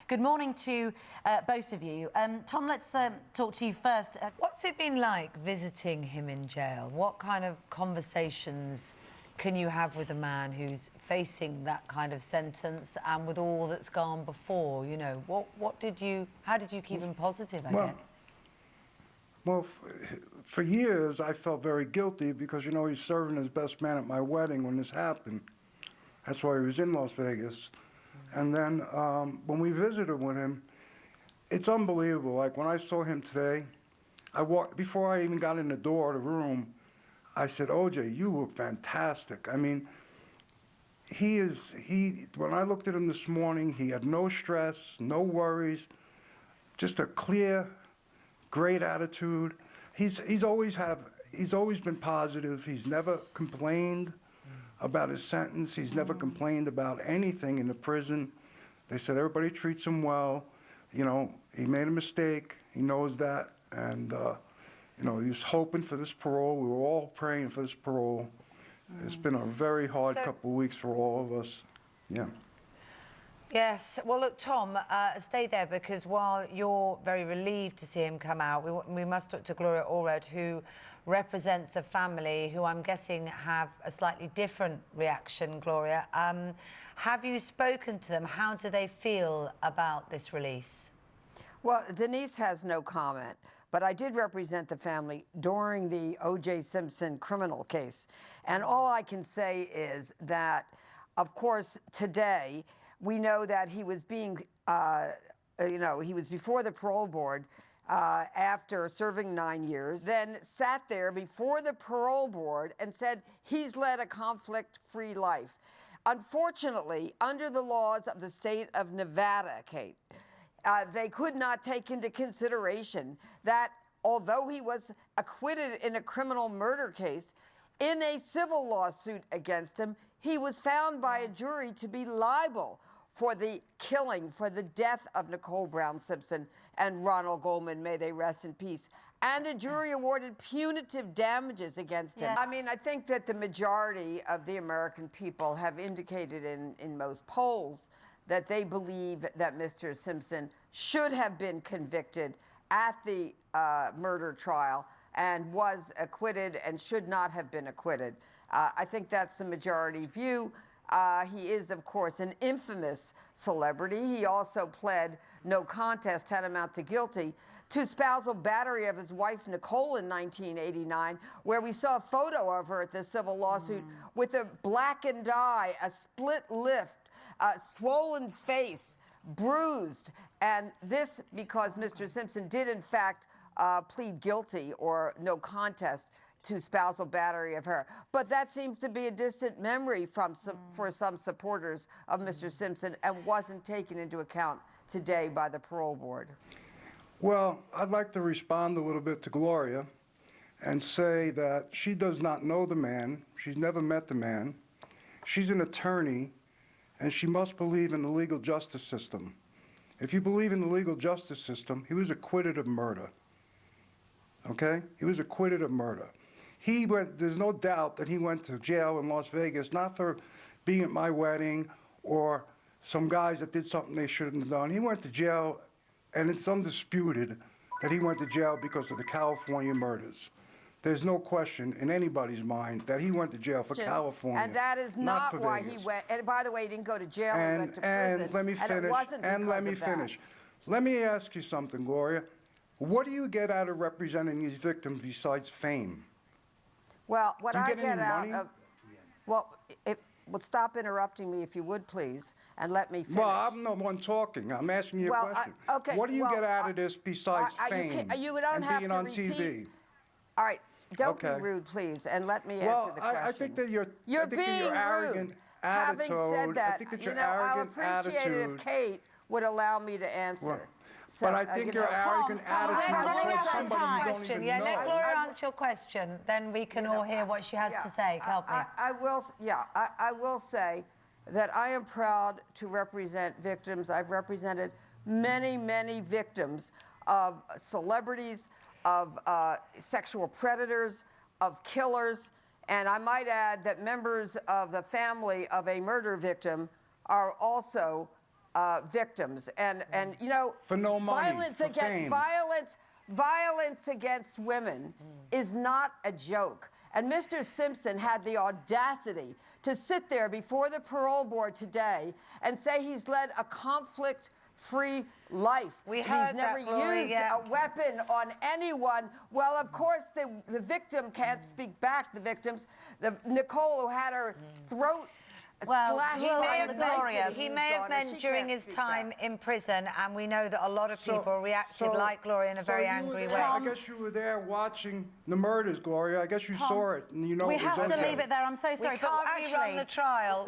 Good morning to both of you. Tom, let's talk to you first. What's it been like visiting him in jail? What kind of conversations can you have with a man who's facing that kind of sentence and with all that's gone before? You know, how did you keep him positive, I guess? Well, for years I felt very guilty because, you know, he's serving as best man at my wedding when this happened. That's why he was in Las Vegas. And then when we visited with him, it's unbelievable. Like when I saw him today, before I even got in the door of the room, I said, OJ, you look fantastic. I mean, when I looked at him this morning, he had no stress, no worries, just a clear, great attitude. He's always been positive. He's never complained about his sentence. He's never complained about anything in the prison. They said everybody treats him well. You know, he made a mistake. He knows that. And, you know, he was hoping for this parole. We were all praying for this parole. It's been a very hard couple of weeks for all of us. Yeah. Yes. Well, look, Tom, stay there, because while you're very relieved to see him come out, we must talk to Gloria Allred, who represents a family who I'm guessing have a slightly different reaction. Gloria, have you spoken to them? How do they feel about this release? Well, Denise has no comment, but I did represent the family during the OJ Simpson criminal case. And all I can say is that, of course, today, we know that he was being, he was before the parole board after serving 9 years, then sat there before the parole board and said he's led a conflict-free life. Unfortunately, under the laws of the state of Nevada, Kate, they could not take into consideration that although he was acquitted in a criminal murder case, in a civil lawsuit against him, he was found by a jury to be liable for the killing, for the death of Nicole Brown Simpson and Ronald Goldman, may they rest in peace. And a jury awarded punitive damages against him. I mean, I think that the majority of the American people have indicated in most polls that they believe that Mr. Simpson should have been convicted at the murder trial and was acquitted and should not have been acquitted. I think that's the majority view. He is, of course, an infamous celebrity. He also pled no contest, tantamount to guilty, to spousal battery of his wife, Nicole, in 1989, where we saw a photo of her at the civil lawsuit with a blackened eye, a split lip, a swollen face, bruised. And this because Mr. Simpson did, in fact, plead guilty or no contest to spousal battery of her. But that seems to be a distant memory for some supporters of Mr. Simpson and wasn't taken into account today by the parole board. Well, I'd like to respond a little bit to Gloria and say that she does not know the man. She's never met the man. She's an attorney, and she must believe in the legal justice system. If you believe in the legal justice system, he was acquitted of murder. Okay? He was acquitted of murder. There's no doubt that he went to jail in Las Vegas, not for being at my wedding or some guys that did something they shouldn't have done. He went to jail, and it's undisputed that he went to jail because of the California murders. There's no question in anybody's mind that he went to jail for California. And that is not why he went. And by the way, he didn't go to jail, he went to prison. And let me finish. And it wasn't because of that. Let me ask you something, Gloria. What do you get out of representing these victims besides fame? Well, what I get out of, well, stop interrupting me if you would, please, and let me finish. Well, I'm the one talking. I'm asking you a question. Okay. What do you get out of this besides fame and being on TV? All right, don't be rude, please, and let me answer the question. I think that you're being arrogant rude. Attitude. Having said that, I think that your arrogant I'll appreciate it if Kate would allow me to answer. Well, so, but I think your arrogant attitude running towards somebody you don't even know. Let Gloria answer your question, then we can all hear what she has to say. Help me. I will say that I am proud to represent victims. I've represented many, many victims of celebrities, of sexual predators, of killers, and I might add that members of the family of a murder victim are also victims, and you know, For no money, violence for against fame. violence against women is not a joke. And Mr. Simpson had the audacity to sit there before the parole board today and say he's led a conflict-free life. We and heard he's never that, Gloria, used yeah. a weapon on anyone. Well, of course, the victim can't speak back. The victims, Nicole, who had her throat slashed He by may a have, knife that he used may have on her. meant She during can't his speak time back. in prison, and we know that a lot of people reacted like Gloria in a very you were angry there- way. I guess you were there watching the murders, Gloria. I guess you saw it, and you know We it was have to okay. leave it there. I'm so sorry. We can't but rerun actually, the trial.